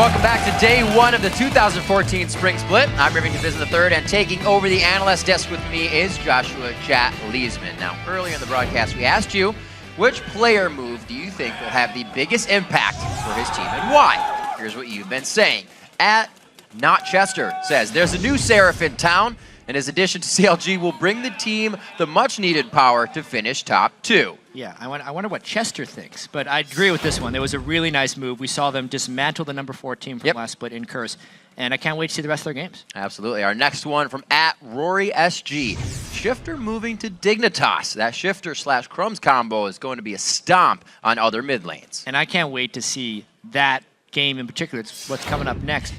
Welcome back to day one of the 2014 Spring Split. I'm Rivington Vision III, and taking over the analyst desk with me is Joshua Chat Leesman. Now, earlier in the broadcast, we asked you, which player move do you think will have the biggest impact for his team and why? Here's what you've been saying. At Not Chester says, there's a new Seraph in town, and his addition to CLG will bring the team the much-needed power to finish top 2. Yeah, I wonder what Chester thinks, but I agree with this one. It was a really nice move. We saw them dismantle the number 4 team from last split in Curse, and I can't wait to see the rest of their games. Absolutely. Our next one from at Rory SG. Shifter moving to Dignitas. That Shifter/Crumbs combo is going to be a stomp on other mid lanes. And I can't wait to see that game in particular. It's what's coming up next.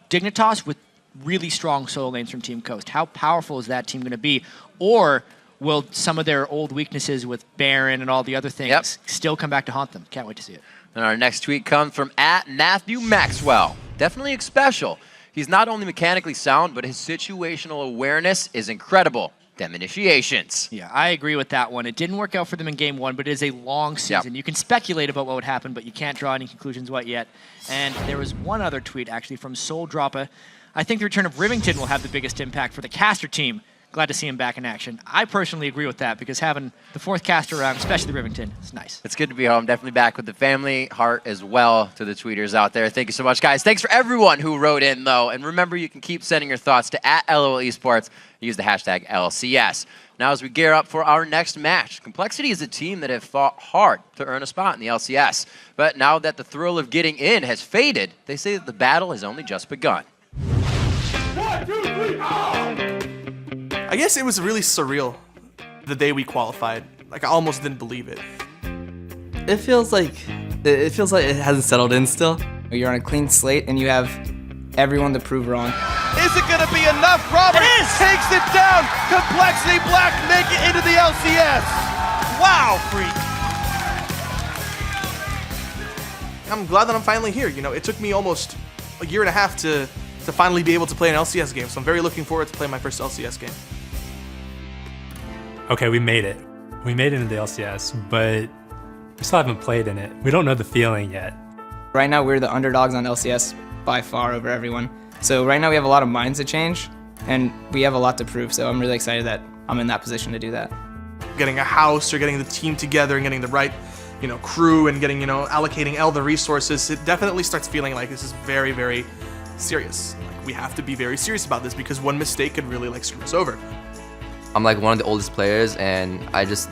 Dignitas with really strong solo lanes from Team Coast. How powerful is that team going to be? Or will some of their old weaknesses with Baron and all the other things still come back to haunt them? Can't wait to see it. And our next tweet comes from at Matthew Maxwell. Definitely special. He's not only mechanically sound, but his situational awareness is incredible. Them initiations. Yeah, I agree with that one. It didn't work out for them in game 1, but it is a long season. You can speculate about what would happen, but you can't draw any conclusions yet. And there was one other tweet actually from Soul Droppa. I think the return of Rivington will have the biggest impact for the caster team. Glad to see him back in action. I personally agree with that because having the 4th caster around, especially the Rivington, is nice. It's good to be home. Definitely back with the family heart as well to the tweeters out there. Thank you so much, guys. Thanks for everyone who wrote in, though. And remember, you can keep sending your thoughts to @LOL Esports. Use the hashtag LCS. Now, as we gear up for our next match, Complexity is a team that have fought hard to earn a spot in the LCS. But now that the thrill of getting in has faded, they say that the battle has only just begun. 1, 2, 3, I guess it was really surreal the day we qualified. Like, I almost didn't believe it. It feels like it hasn't settled in still. You're on a clean slate and you have everyone to prove wrong. Is it gonna be enough? Robert takes it down. Complexity Black make it into the LCS. Wow, freak. I'm glad that I'm finally here. You know, it took me almost a year and a half to finally be able to play an LCS game, so I'm very looking forward to playing my first LCS game. Okay, we made it. We made it into the LCS, but we still haven't played in it. We don't know the feeling yet. Right now, we're the underdogs on LCS by far over everyone. So right now, we have a lot of minds to change, and we have a lot to prove, so I'm really excited that I'm in that position to do that. Getting a house or getting the team together and getting the right, crew and getting, allocating all the resources, it definitely starts feeling like this is very, very serious. Like, we have to be very serious about this because one mistake could really screw us over. I'm like one of the oldest players, and I just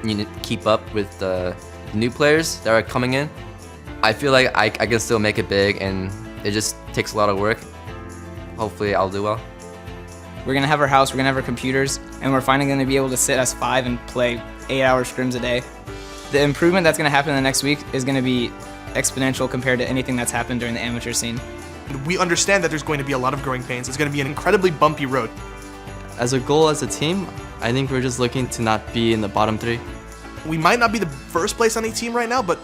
need to keep up with the new players that are coming in. I feel like I can still make it big, and it just takes a lot of work. Hopefully I'll do well. We're gonna have our house, we're gonna have our computers, and we're finally gonna be able to sit as 5 and play 8-hour scrims a day. The improvement that's gonna happen in the next week is gonna be exponential compared to anything that's happened during the amateur scene. We understand that there's going to be a lot of growing pains. It's going to be an incredibly bumpy road. As a goal as a team, I think we're just looking to not be in the bottom 3. We might not be the first place on a team right now, but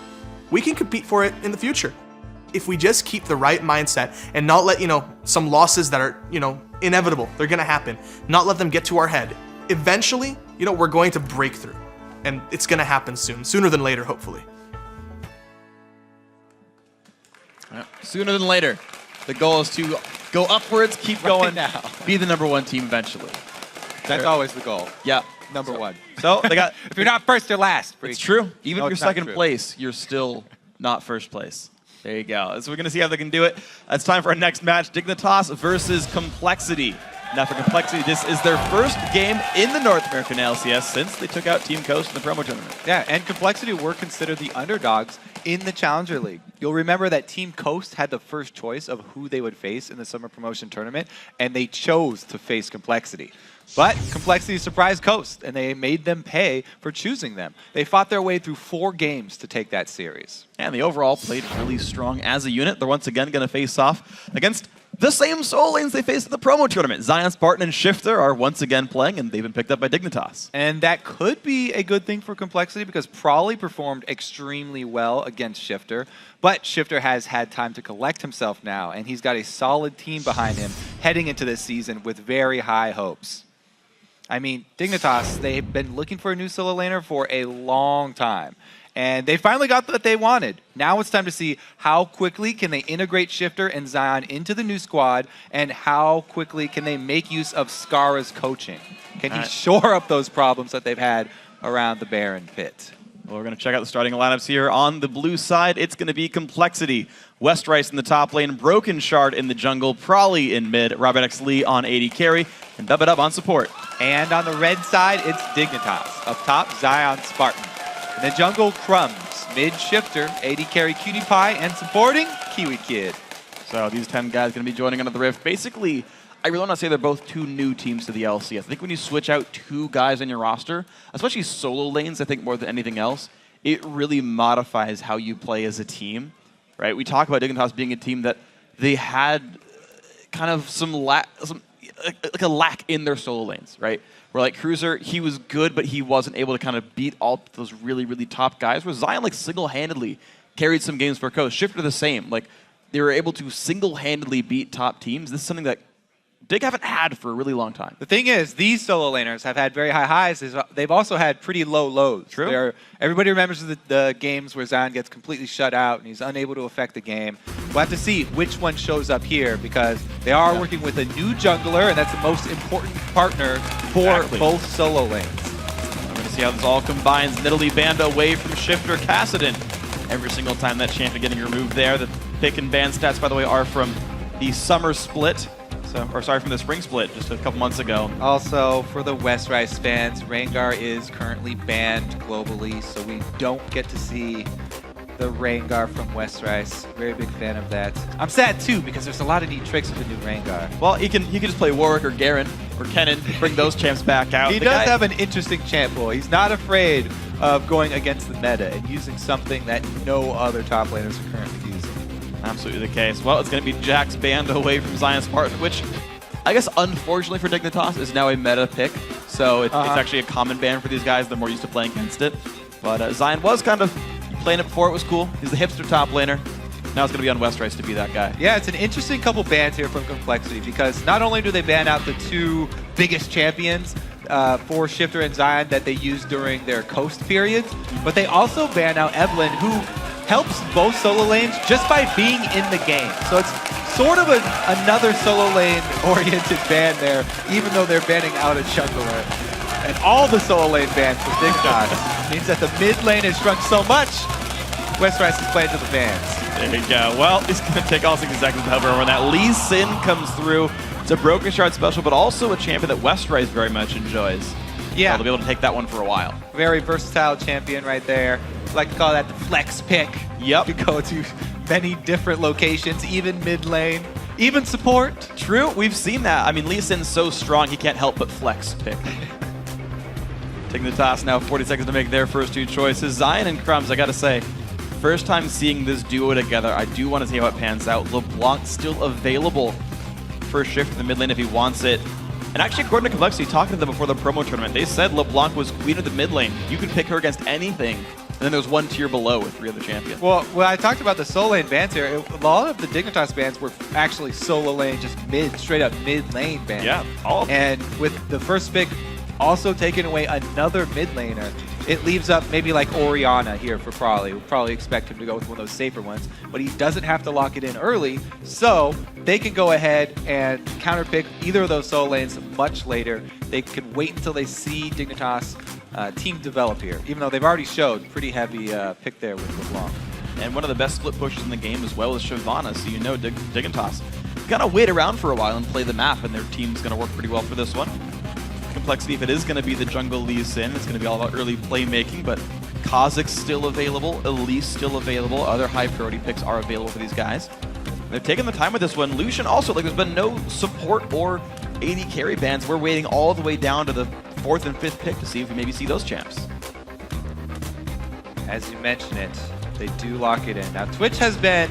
we can compete for it in the future. If we just keep the right mindset and not let, some losses that are, inevitable, they're going to happen, not let them get to our head. Eventually, we're going to break through, and it's going to happen soon, sooner than later, hopefully. Sooner than later. The goal is to go upwards, keep going, now. Be the #1 team eventually. That's always the goal. Yeah. #1. So they got. If you're not first, you're last. It's true. Even if you're second true. place, you're still not first place. There you go. So we're gonna see how they can do it. It's time for our next match: Dignitas versus Complexity. Now for Complexity, this is their first game in the North American LCS since they took out Team Coast in the promo tournament. Yeah, and Complexity were considered the underdogs in the Challenger League. You'll remember that Team Coast had the first choice of who they would face in the Summer Promotion Tournament, and they chose to face Complexity. But Complexity surprised Coast, and they made them pay for choosing them. They fought their way through 4 games to take that series. And they overall played really strong as a unit. They're once again going to face off against the same soul lanes they faced at the promo tournament. Zion, Spartan, and Shifter are once again playing, and they've been picked up by Dignitas. And that could be a good thing for Complexity because Prawley performed extremely well against Shifter, but Shifter has had time to collect himself now, and he's got a solid team behind him heading into this season with very high hopes. I mean, Dignitas, they've been looking for a new solo laner for a long time. And they finally got what they wanted. Now it's time to see how quickly can they integrate Shifter and Zion into the new squad, and how quickly can they make use of Skara's coaching. Can he shore up those problems that they've had around the Baron pit? Well, we're going to check out the starting lineups here. On the blue side, it's going to be Complexity. West Rice in the top lane, Broken Shard in the jungle, Prolly in mid, Robert X. Lee on AD carry, and Dub It Up on support. And on the red side, it's Dignitas. Up top, Zion Spartan. In the jungle, Crumbs. Mid Shifter, AD carry Cutie Pie, and supporting Kiwi Kid. So these 10 guys going to be joining under the Rift. Basically, I really want to say they're both two new teams to the LCS. I think when you switch out two guys on your roster, especially solo lanes, I think more than anything else, it really modifies how you play as a team, right? We talk about Dignitas being a team that they had kind of like a lack in their solo lanes, right? Where like Cruiser, he was good, but he wasn't able to kind of beat all those really, really top guys. Where Zion like single-handedly carried some games for Coast. Shifter the same. Like they were able to single-handedly beat top teams. This is something that Dig haven't had for a really long time. The thing is, these solo laners have had very high highs. They've also had pretty low lows. True. Everybody remembers the games where Zion gets completely shut out and he's unable to affect the game. We'll have to see which one shows up here, because they are working with a new jungler, and that's the most important partner for both solo lanes. We're going to see how this all combines. Nidalee banned away from Shifter Kassadin. Every single time that champion getting removed there. The pick and ban stats, by the way, are from the summer split. From the spring split just a couple months ago. Also, for the West Rice fans, Rengar is currently banned globally, so we don't get to see the Rengar from West Rice. Very big fan of that. I'm sad too, because there's a lot of neat tricks with the new Rengar. Well, he can just play Warwick or Garen or Kennen, bring those champs back out. He does have an interesting champ pool. He's not afraid of going against the meta and using something that no other top laners are currently using. Absolutely the case. Well, it's going to be Jack's banned away from Zion Spartan, which I guess unfortunately for Dignitas is now a meta pick. So it's actually a common ban for these guys. They're more used to playing against it. But Zion was kind of playing it before it was cool. He's the hipster top laner. Now it's going to be on West Rice to be that guy. Yeah, it's an interesting couple bans here from Complexity, because not only do they ban out the two biggest champions for Shifter and Zion that they used during their coast periods, but they also ban out Evelyn, who helps both solo lanes just by being in the game. So it's sort of another solo lane oriented ban there, even though they're banning out a jungler. And all the solo lane bans for Dignitas means that the mid lane has shrunk so much, West Rice is playing to the bans. There you go. Well, it's going to take all 60 seconds to hover over that. Lee Sin comes through. It's a Broken Shard special, but also a champion that West Rice very much enjoys. Yeah. They'll be able to take that one for a while. Very versatile champion right there. I like to call that the flex pick. Yep. You go to many different locations, even mid lane, even support. True, we've seen that. I mean, Lee Sin's so strong, he can't help but flex pick. Taking the toss now, 40 seconds to make their first two choices. Zion and Crumbs, I gotta say, first time seeing this duo together. I do want to see how it pans out. LeBlanc still available for a shift in the mid lane if he wants it. And actually, according to Complexity, talking to them before the promo tournament, they said LeBlanc was queen of the mid lane. You could pick her against anything. And then there was one tier below with 3 other champions. Well, when I talked about the solo lane bans here, a lot of the Dignitas bans were actually solo lane, just straight up mid lane bans. Yeah, all of them. And with the first pick also taking away another mid laner, it leaves up maybe like Orianna here for Prolly. We'll probably expect him to go with one of those safer ones, but he doesn't have to lock it in early, so they can go ahead and counterpick either of those solo lanes much later. They can wait until they see Dignitas team develop here, even though they've already showed pretty heavy pick there with LeBlanc. And one of the best split pushes in the game as well is Shyvana, so you know Dignitas gotta wait around for a while and play the map, and their team's gonna work pretty well for this one. Complexity, if it is gonna be the jungle Lee Sin, it's gonna be all about early playmaking, but Kha'Zix's still available, Elise still available, other high priority picks are available for these guys. They've taken the time with this one. Lucian also, like, there's been no support or AD carry bans. We're waiting all the way down to the 4th and 5th pick to see if we maybe see those champs. As you mentioned it, they do lock it in. Now, Twitch has been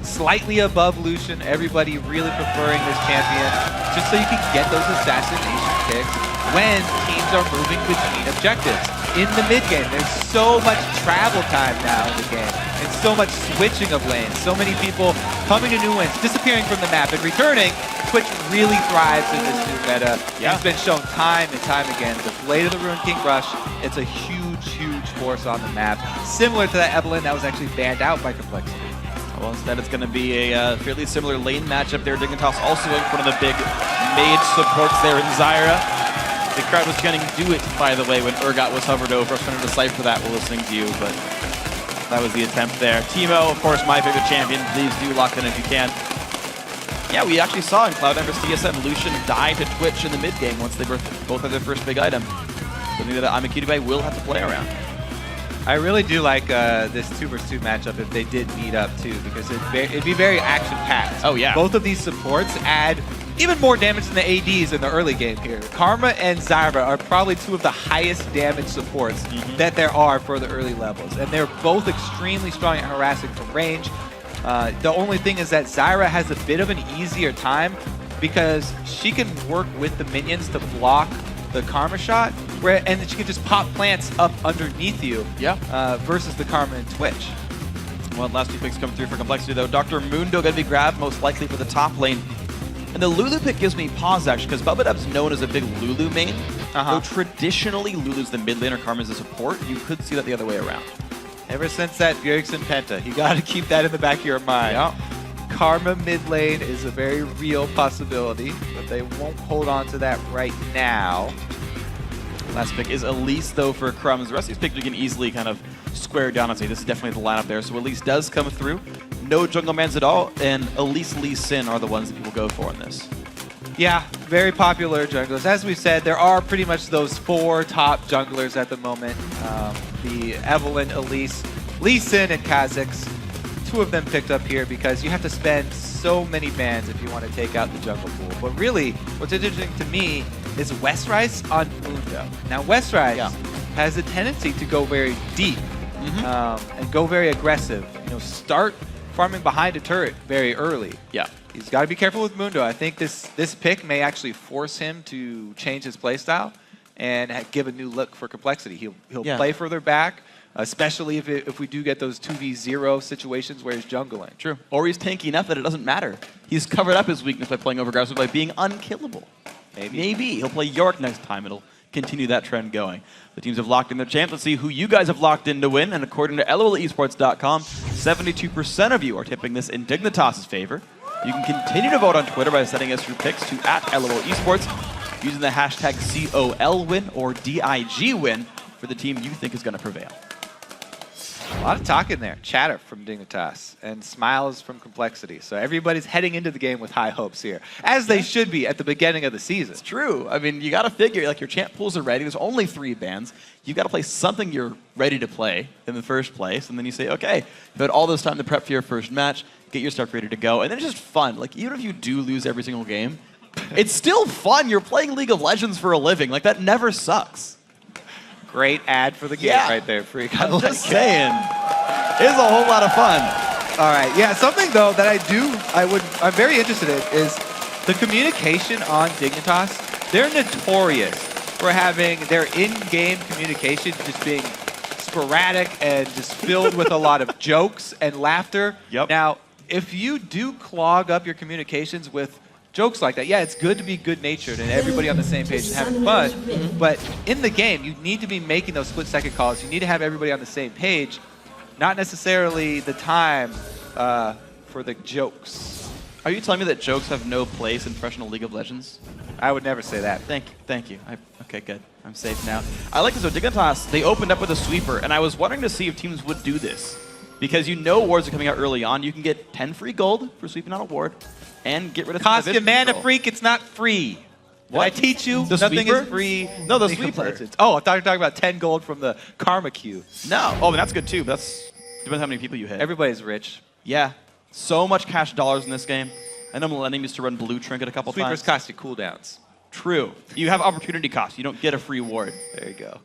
slightly above Lucian, everybody really preferring this champion, just so you can get those assassination picks when teams are moving between objectives. In the mid game, there's so much travel time now in the game, and so much switching of lanes, so many people coming to new lanes, disappearing from the map and returning. Twitch really thrives in this new meta. Yeah. It's been shown time and time again. The Blade of the Ruined King Rush, it's a huge, huge force on the map, similar to that Evelyn that was actually banned out by Complexity. Well, instead it's going to be a fairly similar lane matchup there. Dignitas also in front of the big mage supports there in Zyra. The crowd was chanting "Do it," by the way, when Urgot was hovered over. I was trying to decipher that while listening to you, but that was the attempt there. Teemo, of course, my favorite champion. Please do lock in if you can. Yeah, we actually saw in Cloud9 vs TSM, Lucian die to Twitch in the mid game once they both had their first big item. Something that Amikitube will have to play around. I really do like this 2 vs 2 matchup if they did meet up too, because it'd be very action-packed. Oh yeah. Both of these supports add even more damage than the ADs in the early game here. Karma and Zyra are probably 2 of the highest damage supports that there are for the early levels, and they're both extremely strong at harassing from range. The only thing is that Zyra has a bit of an easier time because she can work with the minions to block the Karma shot, and then she can just pop plants up underneath you versus the Karma and Twitch. Well, last 2 picks come through for Complexity, though. Dr. Mundo going to be grabbed, most likely for the top lane. And the Lulu pick gives me pause, actually, because Bubba known as a big Lulu main. Though traditionally, Lulu's the mid laner, Karma's the support. You could see that the other way around. Ever since that Bjergsen Penta, you got to keep that in the back of your mind. Yeah. Karma mid lane is a very real possibility, but they won't hold on to that right now. Last pick is Elise, though, for Crumbs. The rest of these picks we can easily kind of square down and say this is definitely the lineup there. So Elise does come through. No jungle mans at all, and Elise, Lee Sin are the ones that people go for in this. Yeah, very popular junglers. As we said, there are pretty much those 4 top junglers at the moment. The Evelyn, Elise, Lee Sin, and Kha'Zix. 2 of them picked up here because you have to spend so many bans if you want to take out the jungle pool. But really, what's interesting to me is Westrice on Mundo. Now, Westrice has a tendency to go very deep and go very aggressive. You know, start farming behind a turret very early. Yeah. He's got to be careful with Mundo. I think this pick may actually force him to change his playstyle and give a new look for Complexity. He'll play further back, especially if we do get those 2v0 situations where he's jungling. True. Or he's tanky enough that it doesn't matter. He's covered up his weakness by playing overaggressive, by being unkillable. Maybe. He'll play York next time. It'll continue that trend going. The teams have locked in their champs. Let's see who you guys have locked in to win. And according to LOLesports.com, 72% of you are tipping this in Dignitas' favor. You can continue to vote on Twitter by sending us your picks to @LOLesports using the hashtag COLWin or DIGWin for the team you think is going to prevail. A lot of talk in there. Chatter from Dignitas and smiles from Complexity. So everybody's heading into the game with high hopes here, as they should be at the beginning of the season. It's true. I mean, you got to figure, like, your champ pools are ready. There's only 3 bans. You've got to play something you're ready to play in the first place. And then you say, okay, you've had all this time to prep for your first match, get your stuff ready to go. And then it's just fun. Like, even if you do lose every single game, it's still fun. You're playing League of Legends for a living. Like, that never sucks. Great ad for the game right there, Freak. I'm just saying. It's a whole lot of fun. All right. Yeah, something, though, that I'm very interested in is the communication on Dignitas. They're notorious for having their in-game communication just being sporadic and just filled with a lot of jokes and laughter. Yep. Now, if you do clog up your communications with jokes like that, yeah, it's good to be good-natured and everybody on the same page and having fun, but in the game, you need to be making those split-second calls. You need to have everybody on the same page, not necessarily the time for the jokes. Are you telling me that jokes have no place in professional League of Legends? I would never say that. Thank you. Okay, good. I'm safe now. I like this. So Dignitas, they opened up with a sweeper, and I was wondering to see if teams would do this. Because you know wards are coming out early on. You can get 10 free gold for sweeping on a ward and get rid of Cost you mana, control. Freak. It's not free. What? Did I teach you? The Nothing sweeper? is free. No, the League of sweeper. Legends. Oh, I thought you were talking about 10 gold from the Karma queue. No. Oh, but that's good too. But that's depends how many people you hit. Everybody's rich. Yeah. So much cash dollars in this game. I know Millennium used to run blue trinket a couple Sweepers times. cost you cooldowns. True. You have opportunity cost. You don't get a free ward. There you go.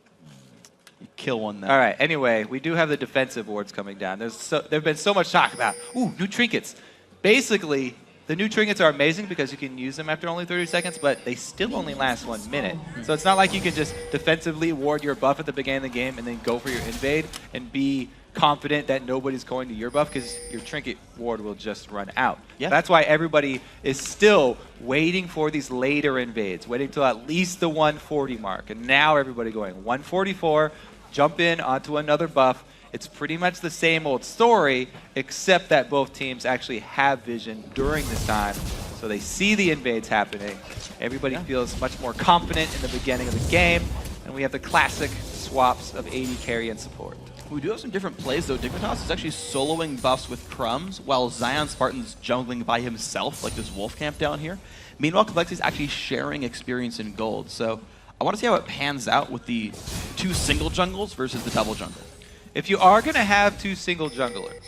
You kill one then. All right. Anyway, we do have the defensive wards coming down. There's been so much talk about, new trinkets. Basically, the new trinkets are amazing because you can use them after only 30 seconds, but they still only last 1 minute. So it's not like you can just defensively ward your buff at the beginning of the game and then go for your invade and be confident that nobody's going to your buff because your trinket ward will just run out. Yeah. That's why everybody is still waiting for these later invades, waiting till at least the 140 mark. And now everybody going 144, jump in onto another buff. It's pretty much the same old story, except that both teams actually have vision during this time, so they see the invades happening. Everybody feels much more confident in the beginning of the game, and we have the classic swaps of AD carry and support. We do have some different plays, though. Dignitas is actually soloing buffs with Crumbs, while Zion Spartan's jungling by himself, like this wolf camp down here. Meanwhile, Complexity is actually sharing experience in gold. So I want to see how it pans out with the 2 single jungles versus the double jungle. If you are going to have 2 single junglers,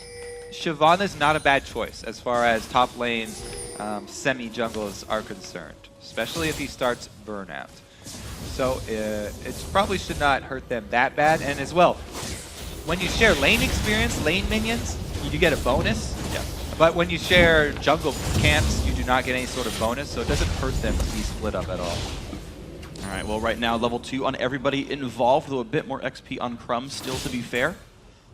Siobhan is not a bad choice as far as top lane semi-jungles are concerned, especially if he starts Burnout. So it probably should not hurt them that bad. And as well, when you share lane experience, lane minions, you do get a bonus. Yeah. But when you share jungle camps, you do not get any sort of bonus, so it doesn't hurt them to be split up at all. All right, well, right now, level 2 on everybody involved, though a bit more XP on Crumbs, still to be fair.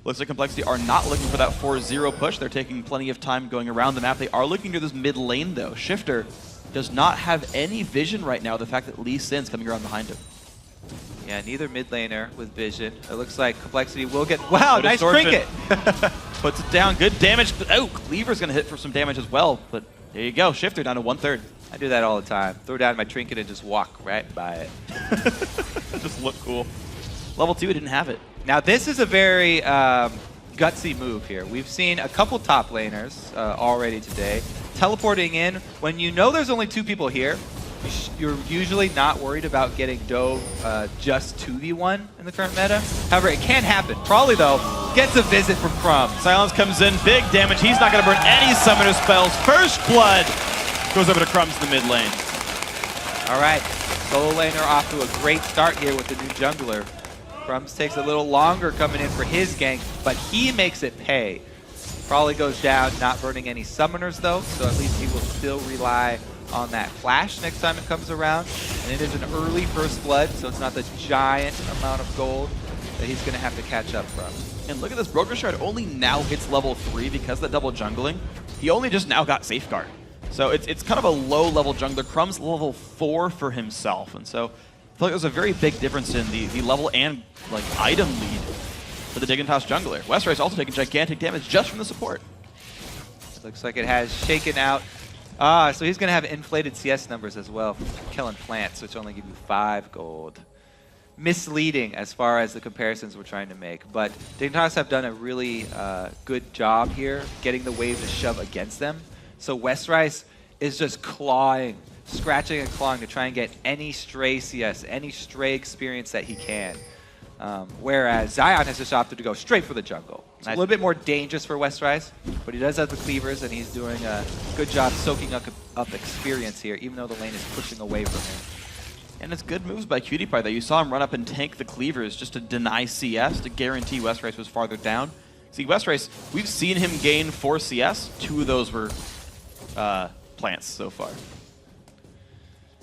Looks like Complexity are not looking for that 4-0 push. They're taking plenty of time going around the map. They are looking to this mid lane, though. Shifter does not have any vision right now, the fact that Lee Sin's coming around behind him. Yeah, neither mid laner with vision. It looks like Complexity will get... Wow, nice trinket! Puts it down, good damage. Oh, Cleaver's going to hit for some damage as well, but there you go. Shifter down to 1/3. I do that all the time. Throw down my trinket and just walk right by it. Just look cool. Level 2 didn't have it. Now this is a very gutsy move here. We've seen a couple top laners already today. Teleporting in, when you know there's only 2 people here, you're usually not worried about getting dove just 2v1 in the current meta. However, it can happen. Probably, though, gets a visit from Crumbs. Silence comes in, big damage. He's not going to burn any summoner spells. First blood goes over to Crumbs in the mid lane. All right, solo laner off to a great start here with the new jungler. Crumbs takes a little longer coming in for his gank, but he makes it pay. Probably goes down, not burning any summoners, though, so at least he will still rely on that flash next time it comes around. And it is an early first blood, so it's not the giant amount of gold that he's going to have to catch up from. And look at this, Broker Shard only now hits level 3 because of the double jungling. He only just now got Safeguard. So it's kind of a low-level jungler. Crumbs level 4 for himself. And so I feel like there's a very big difference in the level and like item lead for the Dignitas jungler. Westrice also taking gigantic damage just from the support. Looks like it has shaken out. So he's going to have inflated CS numbers as well from killing plants, which only give you 5 gold. Misleading as far as the comparisons we're trying to make. But Dignitas have done a really good job here getting the wave to shove against them. So Westrice is just clawing, scratching and clawing to try and get any stray CS, any stray experience that he can. Whereas Zion has just opted to go straight for the jungle. It's a little bit more dangerous for Westrice, but he does have the cleavers, and he's doing a good job soaking up experience here, even though the lane is pushing away from him. And it's good moves by Cutie Pie, though. You saw him run up and tank the cleavers just to deny CS, to guarantee Westrice was farther down. See, Westrice, we've seen him gain 4 CS. 2 of those were plants so far.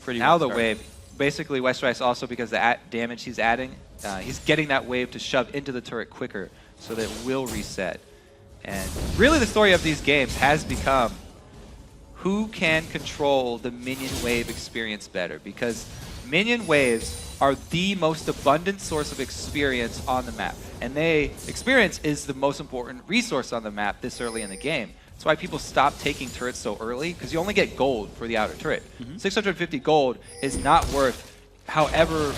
Pretty now well the wave. Basically, Westrice also, because the damage he's adding, he's getting that wave to shove into the turret quicker so that it will reset. And really the story of these games has become who can control the minion wave experience better, because minion waves are the most abundant source of experience on the map. And experience is the most important resource on the map this early in the game. That's why people stop taking turrets so early, because you only get gold for the outer turret. 650 gold is not worth however...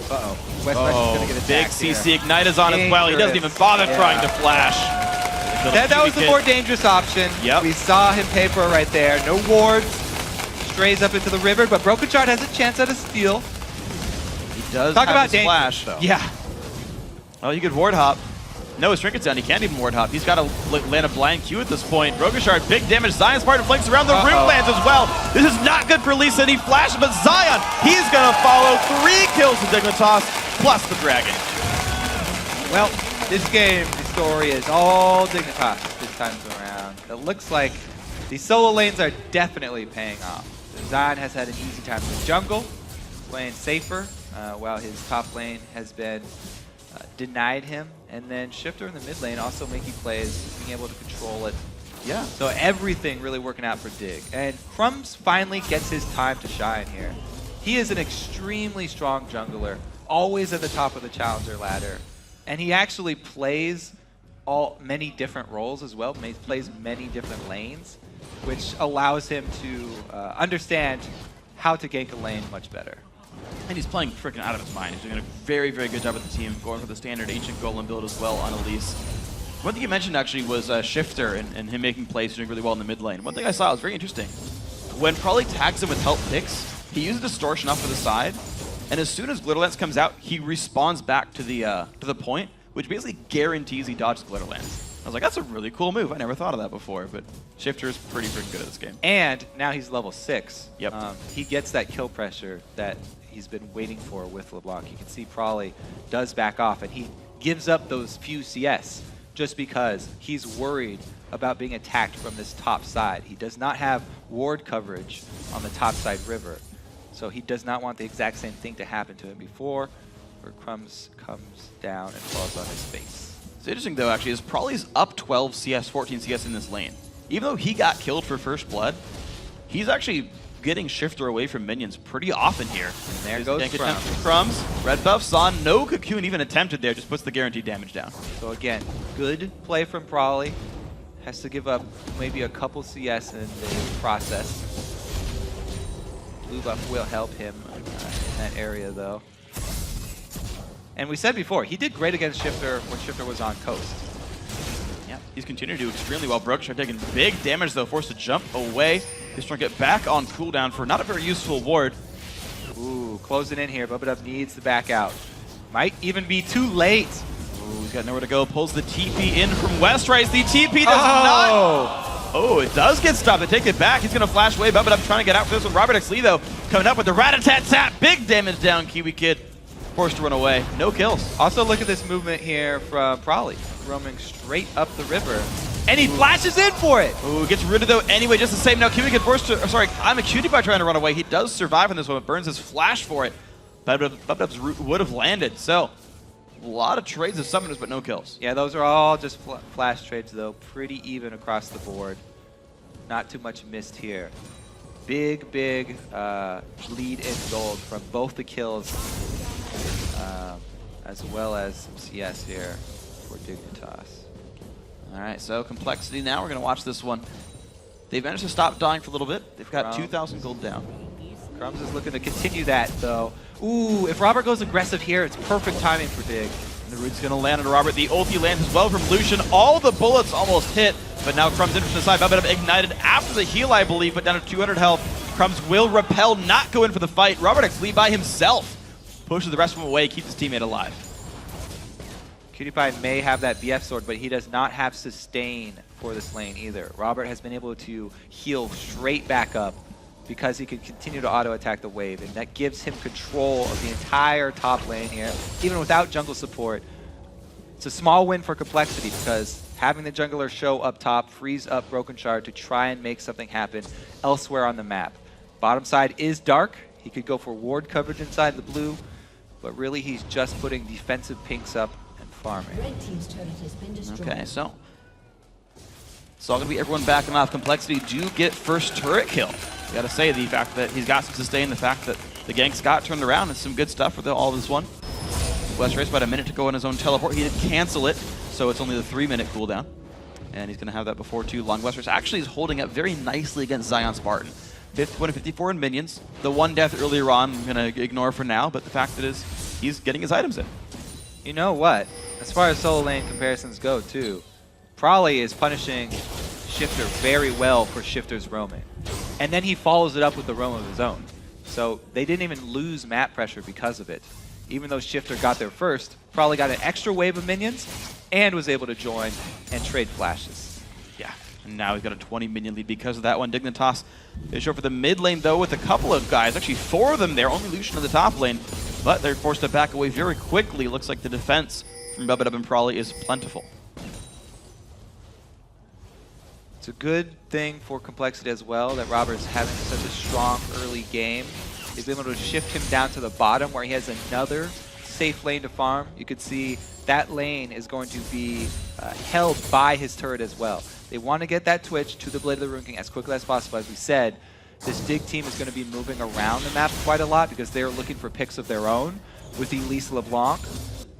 Uh-oh. Westrice is going to get attacked big CC Ignite is on as well. He doesn't even bother trying to flash. That was the more dangerous option. Yep. We saw him pay for it right there. No wards. Strays up into the river, but Broken Shard has a chance at a steal. He does Talk have about his flash, though. Yeah. Oh, you could ward hop. No, his trinket's down. He can't even ward hop. He's got to land a blind Q at this point. Broken Shard, big damage. Zion's part flanks around the room lands as well. This is not good for Lisa, and he flashes, but Zion, he's going to follow 3 kills to Dignitas, plus the dragon. Well, this game, the story is all Dignitas this time around. It looks like these solo lanes are definitely paying off. Zion has had an easy time in the jungle, playing safer, while his top lane has been denied him, and then Shifter in the mid lane also making plays, being able to control it. Yeah. So everything really working out for Dig. And Crumbs finally gets his time to shine here. He is an extremely strong jungler, always at the top of the challenger ladder. And he actually plays many different roles as well. He plays many different lanes, which allows him to understand how to gank a lane much better. And he's playing freaking out of his mind. He's doing a very, very good job with the team, going for the standard Ancient Golem build as well on Elise. One thing you mentioned actually was Shifter and him making plays, doing really well in the mid lane. One thing I saw was very interesting. When Probably tags him with help picks, he uses Distortion off to the side, and as soon as Glitterlance comes out, he respawns back to the point, which basically guarantees he dodges Glitterlance. I was like, that's a really cool move. I never thought of that before, but Shifter's pretty freaking good at this game. And now he's level 6. Yep. He gets that kill pressure that he's been waiting for with LeBlanc. You can see Probably does back off, and he gives up those few CS just because he's worried about being attacked from this top side. He does not have ward coverage on the top side river, so he does not want the exact same thing to happen to him before, where Crumbs comes down and falls on his face. It's interesting though, actually, is Probably's up 12 CS, 14 CS in this lane. Even though he got killed for first blood, he's actually getting Shifter away from minions pretty often here. And there goes Crumbs. Crumbs. Red buff's on. No Cocoon even attempted there, just puts the guaranteed damage down. So again, good play from Probly. Has to give up maybe a couple CS in the process. Blue buff will help him in that area though. And we said before, he did great against Shifter when Shifter was on Coast. Yeah, he's continued to do extremely well. Brookshire taking big damage though, forced to jump away. He's trying to get back on cooldown for not a very useful ward. Ooh, closing in here. Bubba needs to back out. Might even be too late. Ooh, he's got nowhere to go. Pulls the TP in from Westrise. The TP does not. Oh, it does get stopped. They take it back. He's going to flash away. Bubba trying to get out for this one. Robert X. Lee, though, coming up with the rat-a-tat-tat. Big damage down, Kiwi Kid. Forced to run away. No kills. Also, look at this movement here from Probably. Roaming straight up the river. And he flashes in for it. Ooh, gets rid of though anyway, just the same. Now Kiwi Kid forced to, sorry, I'm a Cutie Pie trying to run away. He does survive on this one, burns his flash for it. Bubdub's root would have landed. So, a lot of trades of summoners, but no kills. Yeah, those are all just flash trades though. Pretty even across the board. Not too much missed here. Big lead in gold from both the kills, as well as some CS here for Dignitas. All right, so Complexity now. We're going to watch this one. They've managed to stop dying for a little bit. They've got 2,000 gold down. Crumbs is looking to continue that, though. Ooh, if Robert goes aggressive here, it's perfect timing for Dig. And the root's going to land on Robert. The ulti lands as well from Lucian. All the bullets almost hit, but now Crumbs in from the side. Bubba ignited after the heal, I believe, but down to 200 health. Crumbs will repel, not go in for the fight. Robert X. Lee by himself pushes the rest of them away, keeps his teammate alive. Cutie Pie may have that BF sword, but he does not have sustain for this lane either. Robert has been able to heal straight back up because he can continue to auto-attack the wave, and that gives him control of the entire top lane here, even without jungle support. It's a small win for Complexity because having the jungler show up top frees up Broken Shard to try and make something happen elsewhere on the map. Bottom side is dark. He could go for ward coverage inside the blue, but really he's just putting defensive pinks up and farming. Red team's turret has been destroyed. Okay, so it's all going to be everyone backing off. Complexity do get first turret kill. You got to say the fact that he's got some sustain, the fact that the ganks got turned around, and some good stuff for all this one. Westrise about a minute to go in his own teleport. He did cancel it, so it's only the 3-minute cooldown. And he's going to have that before too long. Westrise actually is holding up very nicely against Zion Spartan. 154 in minions. The one death earlier on I'm going to ignore for now, but the fact that is he's getting his items in. You know what? As far as solo lane comparisons go too, Probably is punishing Shifter very well for Shifter's roaming. And then he follows it up with the roam of his own. So they didn't even lose map pressure because of it. Even though Shifter got there first, Probably got an extra wave of minions and was able to join and trade flashes. Yeah, and now he's got a 20 minion lead because of that one. Dignitas is short for the mid lane though with a couple of guys, actually 4 of them there, only Lucian in the top lane, but they're forced to back away very quickly. Looks like the defense from Bubba and Probably is plentiful. It's a good thing for Complexity as well that Robert's having such a strong early game. He's been able to shift him down to the bottom where he has another safe lane to farm. You could see that lane is going to be held by his turret as well. They want to get that Twitch to the Blade of the Ruin King as quickly as possible. As we said, this Dig team is going to be moving around the map quite a lot because they're looking for picks of their own with Elise LeBlanc.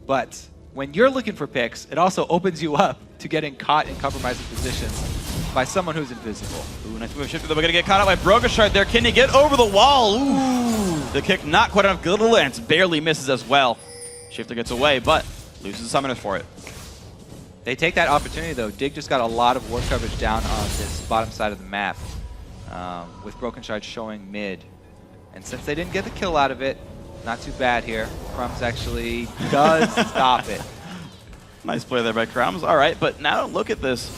But when you're looking for picks, it also opens you up to getting caught in compromising positions by someone who's invisible. Ooh, nice move shifted, though. We're going to get caught out by Brokenshard there. Can he get over the wall? Ooh. The kick not quite enough. Good lance. Barely misses as well. Shifter gets away, but loses the summoner for it. They take that opportunity, though. Dig just got a lot of ward coverage down on this bottom side of the map, with Brokenshard showing mid. And since they didn't get the kill out of it, not too bad here. Crumbs actually does stop it. Nice play there by Crumbs. All right, but now look at this.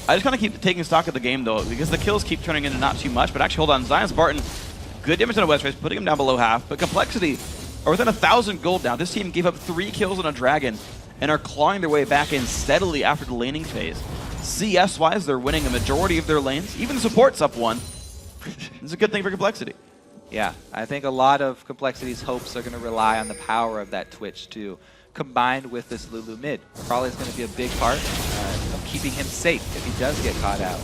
I just kind of keep taking stock of the game, though, because the kills keep turning into not too much. But actually, hold on. Zion Spartan, good damage on a West Race, putting him down below half. But Complexity are within 1,000 gold now. This team gave up 3 kills on a Dragon and are clawing their way back in steadily after the laning phase. CS-wise, they're winning a majority of their lanes. Even the support's up 1. It's a good thing for Complexity. Yeah, I think a lot of Complexity's hopes are going to rely on the power of that Twitch, too, combined with this Lulu mid. Probably is going to be a big part of keeping him safe if he does get caught out.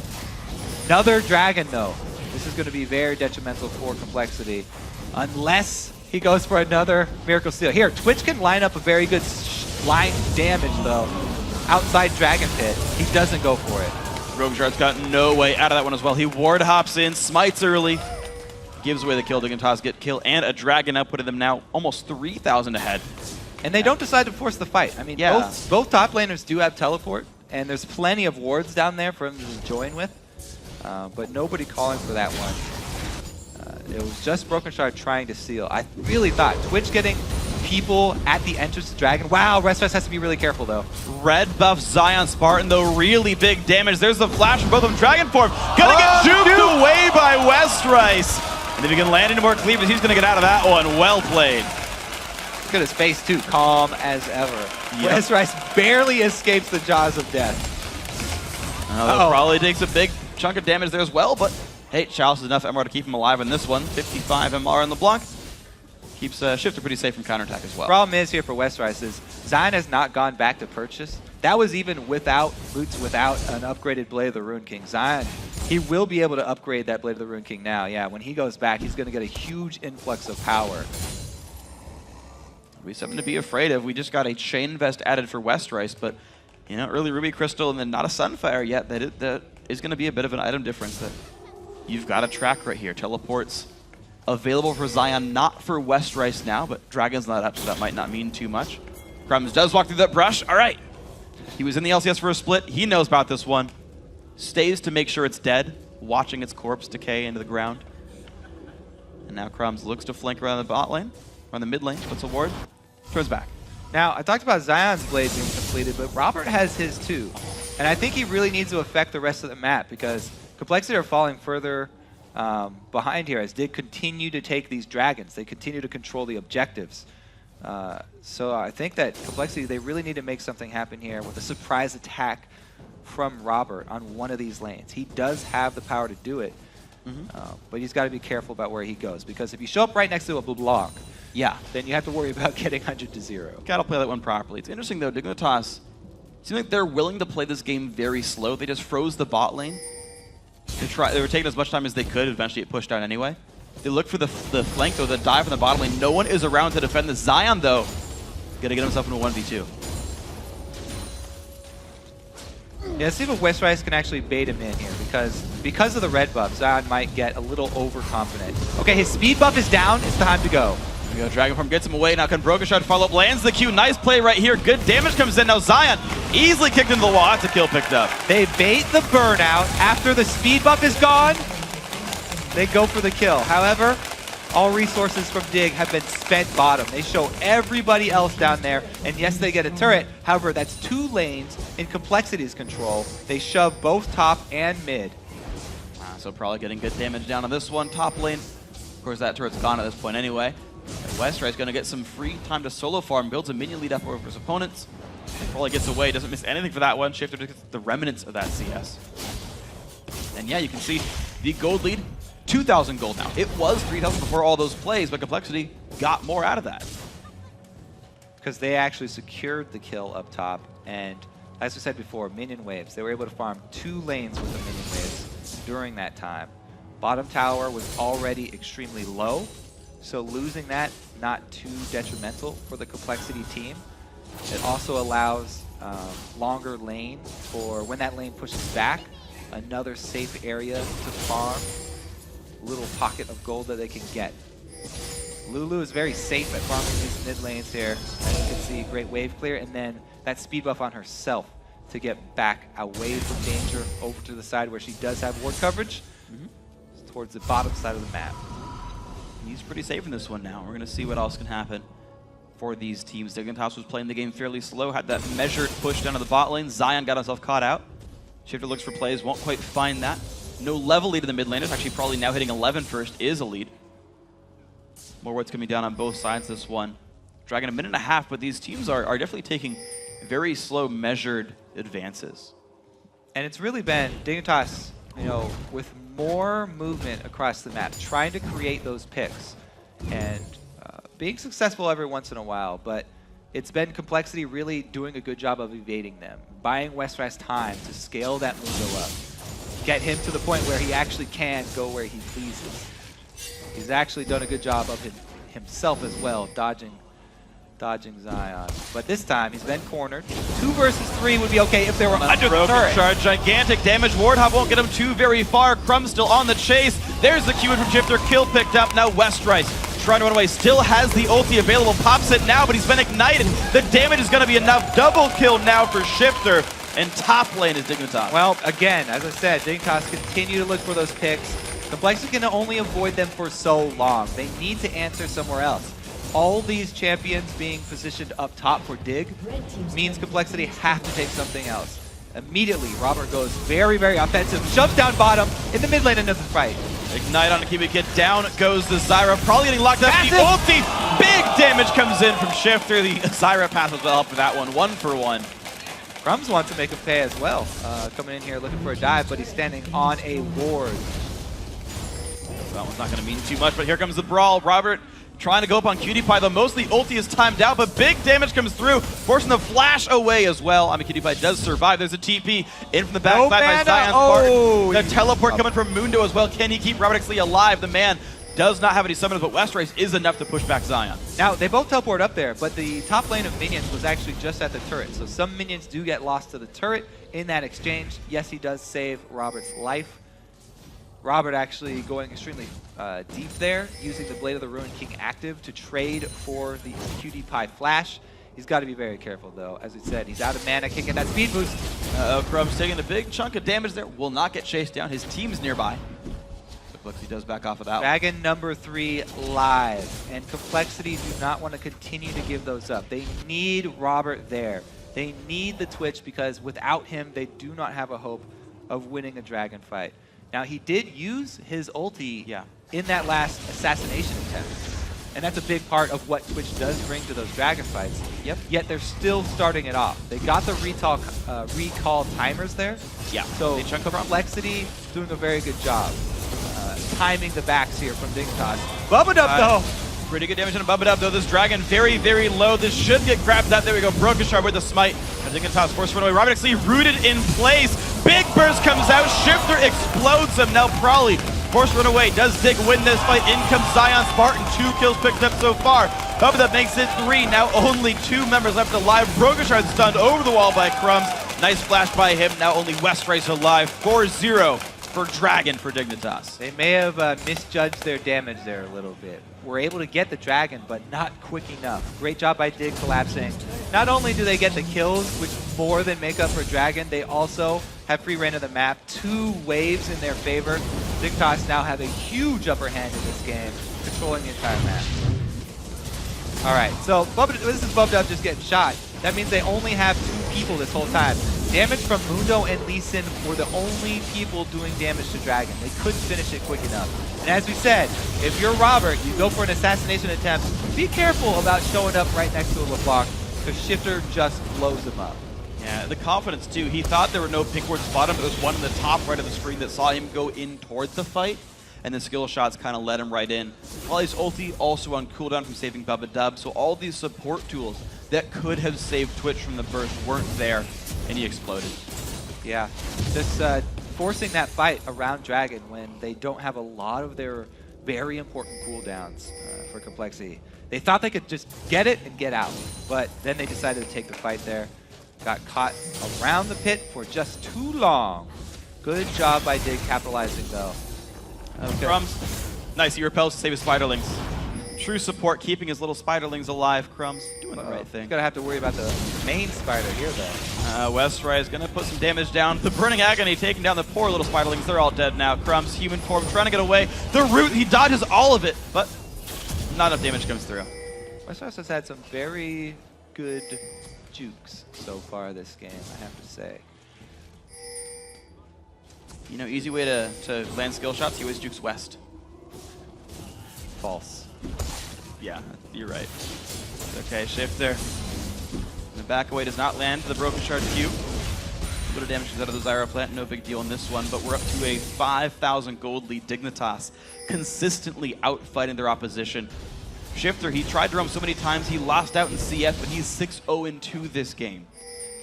Another Dragon, though. This is going to be very detrimental for Complexity, unless he goes for another Miracle Steal. Here, Twitch can line up a very good line damage, though. Outside Dragon Pit, he doesn't go for it. Rogueshard's got no way out of that one as well. He ward hops in, smites early, gives away the kill. Dignitas get kill and a Dragon out, putting them now almost 3,000 ahead. And they don't decide to force the fight. I mean, yeah. both top laners do have teleport, and there's plenty of wards down there for him to join with, but nobody calling for that one. It was just Brokenshard trying to steal. I really thought Twitch getting people at the entrance to Dragon. Wow, Restless has to be really careful, though. Red buff Zion Spartan, though, really big damage. There's the flash from both of them. Dragon form gonna get juked away by Westrice. And if he can land into more cleavage, he's gonna get out of that one. Well played. Look at his face, too. Calm as ever. Yep. Westrice barely escapes the jaws of death. Probably takes a big chunk of damage there as well, but hey, Chalice is enough MR to keep him alive in this one. 55 MR on the block. Keeps Shifter pretty safe from counterattack as well. Problem is here for Westrice is Zion has not gone back to purchase. That was even without Boots, without an upgraded Blade of the Rune King. Zion, he will be able to upgrade that Blade of the Rune King now. Yeah, when he goes back, he's going to get a huge influx of power. Be something to be afraid of. We just got a Chain Vest added for Westrice, but you know, early Ruby Crystal and then not a Sunfire yet. That is going to be a bit of an item difference that you've got to track right here. Teleports available for Zion, not for Westrice now, but Dragon's not up, so that might not mean too much. Crumbs does walk through that brush. All right. He was in the LCS for a split. He knows about this one. Stays to make sure it's dead, watching its corpse decay into the ground. And now Crumbs looks to flank around the bot lane, or the mid lane, puts a ward, turns back. Now, I talked about Zion's blade being completed, but Robert has his too. And I think he really needs to affect the rest of the map because Complexity are falling further behind here as they continue to take these dragons. They continue to control the objectives. So I think that Complexity, they really need to make something happen here with a surprise attack from Robert on one of these lanes. He does have the power to do it, but he's got to be careful about where he goes because if you show up right next to a LeBlanc, yeah, then you have to worry about getting 100 to 0. Gotta play that one properly. It's interesting though, Dignitas seems like they're willing to play this game very slow. They just froze the bot lane. They were taking as much time as they could. Eventually it pushed down anyway. They look for the flank though, the dive from the bottom lane. No one is around to defend the Zion though. Gonna get himself into 1v2. Yeah, let's see if Westrice can actually bait him in here because of the red buff, Zion might get a little overconfident. Okay, his speed buff is down. It's time to go. There we go. Dragon Form gets him away. Now can Brokenshard follow up? Lands the Q. Nice play right here. Good damage comes in. Now Zion easily kicked into the wall. That's a kill picked up. They bait the burnout. After the speed buff is gone, they go for the kill. However, all resources from Dig have been spent bottom. They show everybody else down there, and yes, they get a turret. However, that's 2 lanes in Complexity's control. They shove both top and mid. So probably getting good damage down on this one. Top lane. Of course, that turret's gone at this point anyway. Westrice going to get some free time to solo farm. Builds a minion lead up over his opponents. Probably gets away. Doesn't miss anything for that one. Shifter gets the remnants of that CS. And yeah, you can see the gold lead. 2,000 gold now. It was 3,000 before all those plays, but Complexity got more out of that. Because they actually secured the kill up top, and as we said before, minion waves. They were able to farm 2 lanes with the minion waves during that time. Bottom tower was already extremely low, so losing that, not too detrimental for the Complexity team. It also allows longer lane for when that lane pushes back, another safe area to farm, little pocket of gold that they can get. Lulu is very safe at farming these mid lanes here. As you can see, great wave clear, and then that speed buff on herself to get back away from danger over to the side where she does have ward coverage towards the bottom side of the map. He's pretty safe in this one now. We're going to see what else can happen for these teams. Dignitas was playing the game fairly slow, had that measured push down to the bot lane. Zion got himself caught out. Shifter looks for plays, won't quite find that. No level lead in the mid laners, actually probably now hitting 11 first is a lead. More ward's coming down on both sides this one. Dragon a minute and a half, but these teams are definitely taking very slow, measured advances. And it's really been Dignitas, you know, with more movement across the map, trying to create those picks and being successful every once in a while, but it's been Complexity really doing a good job of evading them, buying Westrice time to scale that Mundo up, get him to the point where he actually can go where he pleases. He's actually done a good job of himself as well, dodging Zion. But this time, he's been cornered. 2 versus 3 would be okay if they were under the turret. Charge, gigantic damage. Wardhop won't get him too very far. Crumb still on the chase. There's the Q from Shifter. Kill picked up. Now Westrice trying to run away. Still has the ulti available. Pops it now, but he's been ignited. The damage is going to be enough. Double kill now for Shifter. And top lane is Dignitas. Well, again, as I said, Dignitas continue to look for those picks. Complexity can only avoid them for so long. They need to answer somewhere else. All these champions being positioned up top for Dig means Complexity have to take something else. Immediately, Robert goes very, very offensive, shoves down bottom in the mid lane of the fight. Ignite on Akiba Kid, down goes the Zyra, probably getting locked up. The ulti, big damage comes in from Shifter. The Zyra pass was well up for that one, 1-for-1. Crumbs wants to make a pay as well, coming in here looking for a dive, but he's standing on a ward. That one's not going to mean too much, but here comes the brawl. Robert trying to go up on Cutie Pie, though most of the ulti is timed out, but big damage comes through, forcing the flash away as well. I mean, Cutie Pie does survive. There's a TP in from the backside by Zion's part. The teleport coming from Mundo as well. Can he keep Robert Exley alive? The man does not have any summons, but Westrice is enough to push back Zion. Now, they both teleport up there, but the top lane of minions was actually just at the turret, so some minions do get lost to the turret in that exchange. Yes, he does save Robert's life. Robert actually going extremely deep there, using the Blade of the Ruined King active to trade for the Cutie Pie flash. He's got to be very careful, though. As we said, he's out of mana, can't get that speed boost. Crumb's taking a big chunk of damage there. Will not get chased down. His team's nearby. He does back off of that Dragon number 3 live, and Complexity do not want to continue to give those up. They need Robert there. They need the Twitch because without him, they do not have a hope of winning a dragon fight. Now, he did use his ulti in that last assassination attempt, and that's a big part of what Twitch does bring to those dragon fights. Yet they're still starting it off. They got the recall timers there. So Complexity doing a very good job timing the backs here from Dignitas. Bubba though. Pretty good damage on Bubba though. This dragon very, very low. This should get grabbed up. There we go. Broken Shard with the smite. Dignitas forced to run away. Robert actually rooted in place. Big burst comes out. Shifter explodes him. Now Prawley forced to run away. Does Dig win this fight? In comes Zion Spartan. 2 kills picked up so far. Bubba makes it 3. Now only 2 members left alive. Broken Shard stunned over the wall by Crumbs. Nice flash by him. Now only Westrice alive. 4-0 for Dragon for Dignitas. They may have misjudged their damage there a little bit. Were able to get the dragon, but not quick enough. Great job by Dig collapsing. Not only do they get the kills, which more than make up for Dragon, they also have free reign of the map. 2 waves in their favor. Dignitas now have a huge upper hand in this game, controlling the entire map. All right, so this is Bubba just getting shot. That means they only have 2 people this whole time. Damage from Mundo and Lee Sin were the only people doing damage to Dragon. They couldn't finish it quick enough. And as we said, if you're Robert, you go for an assassination attempt, be careful about showing up right next to a LeBlanc, because Shifter just blows him up. Yeah, the confidence too. He thought there were no pink wards bottom, but there was one in the top right of the screen that saw him go in towards the fight, and the skill shots kind of led him right in. Probably's ulti also on cooldown from saving Bubba Dub, so all these support tools that could have saved Twitch from the burst weren't there, and he exploded. Yeah, just forcing that fight around Dragon when they don't have a lot of their very important cooldowns for Complexity. They thought they could just get it and get out, but then they decided to take the fight there. Got caught around the pit for just too long. Good job by Dig capitalizing though. Okay. Crumbs, nice, he repels to save his spiderlings. True support, keeping his little spiderlings alive. Crumbs doing the right thing. He's gonna have to worry about the main spider here though. Westray is gonna put some damage down. The Burning Agony taking down the poor little spiderlings. They're all dead now. Crumbs, human form, trying to get away. The root, he dodges all of it, but not enough damage comes through. Westray has had some very good jukes so far this game, I have to say. You know, easy way to land skill shots, he always jukes west. False. Yeah, you're right. Okay, Shifter. The back away does not land to the Broken Shard Q. A bit of damage comes out of the Zyra plant, no big deal in this one, but we're up to a 5,000 gold lead. Dignitas consistently outfighting their opposition. Shifter, he tried to roam so many times, he lost out in CF, but he's 6-0-2 this game.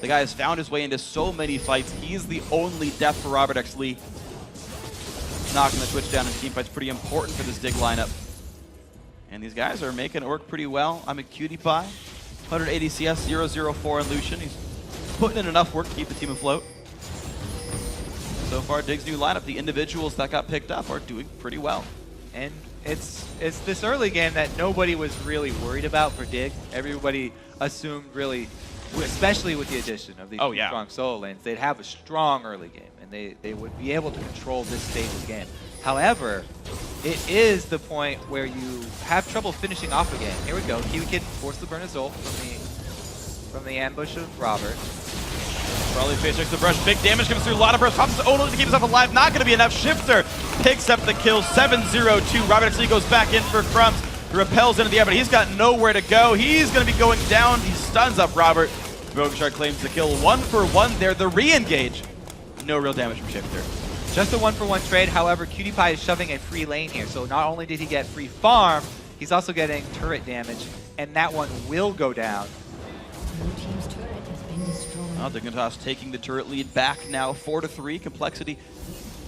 The guy has found his way into so many fights. He's the only death for Robert X. Lee. Knocking the Twitch down in team fights pretty important for this Dig lineup. And these guys are making it work pretty well. I'm a Cutie Pie. 180 CS, 004 in Lucian. He's putting in enough work to keep the team afloat. So far, Dig's new lineup, the individuals that got picked up are doing pretty well. And it's this early game that nobody was really worried about for Dig. Everybody assumed really, especially with the addition of these strong solo lanes, they'd have a strong early game and they would be able to control this stage of the game. However, it is the point where you have trouble finishing off again. Here we go. Kiwi Kid forced to burn his ult from the ambush of Robert. Probably face checks the brush. Big damage comes through. A lot of burst. Pops his own ult to keep himself alive. Not going to be enough. Shifter picks up the kill. 7-0-2. Robert X. Lee goes back in for Crumbs. Repels into the air, but he's got nowhere to go. He's going to be going down. He stuns up Robert. Broken Shard claims the kill. 1-for-1 there. The re-engage. No real damage from Shifter. Just a 1-for-1 trade. However, Cutie Pie is shoving a free lane here. So not only did he get free farm, he's also getting turret damage, and that one will go down. Blue team's turret has been destroyed. Well, Dignitas taking the turret lead back now, 4-3. Complexity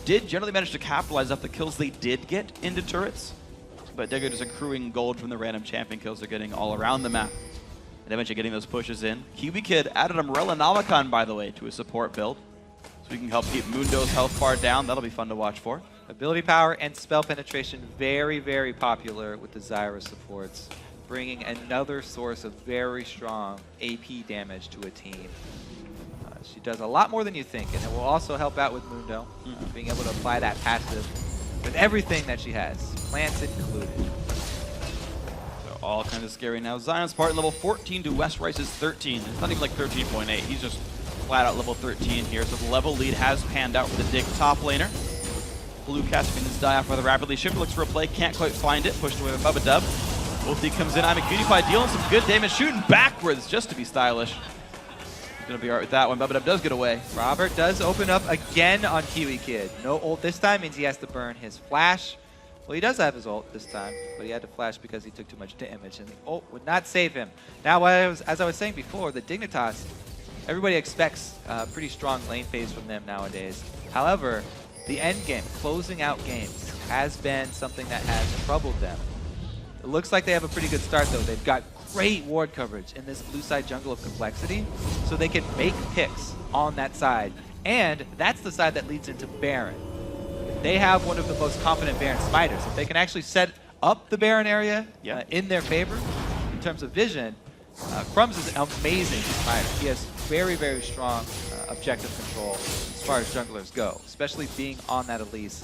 did generally manage to capitalize off the kills they did get into turrets, but Digger is accruing gold from the random champion kills they're getting all around the map, and eventually getting those pushes in. Kiwi Kid added Umbrella Namakan, by the way, to his support build, so we can help keep Mundo's health far down. That'll be fun to watch for. Ability power and spell penetration, very, very popular with the Zyra supports, bringing another source of very strong AP damage to a team. She does a lot more than you think, and it will also help out with Mundo, being able to apply that passive with everything that she has, plants included. So all kinds of scary now. Zion's part level 14 to West Rice's 13. It's not even like 13.8. He's just flat out level 13 here. So the level lead has panned out for the Dig top laner. Blue casting this die off rather rapidly. Shifter looks for a play, can't quite find it. Pushed away by Bubba Dub. Ulti comes in. I'm a Cutie Pie dealing some good damage, shooting backwards just to be stylish. He's gonna be alright with that one. Bubba Dub does get away. Robert does open up again on Kiwi Kid. No ult this time means he has to burn his flash. Well, he does have his ult this time, but he had to flash because he took too much damage, and the ult would not save him. Now, as I was saying before, the Dignitas, everybody expects pretty strong lane phase from them nowadays. However, the end game, closing out games, has been something that has troubled them. It looks like they have a pretty good start, though. They've got great ward coverage in this blue side jungle of Complexity, so they can make picks on that side. And that's the side that leads into Baron. They have one of the most confident Baron Smiters. If they can actually set up the Baron area in their favor in terms of vision, Crumbs is amazing Smiter. He has very, very strong objective control as far as junglers go, especially being on that Elise.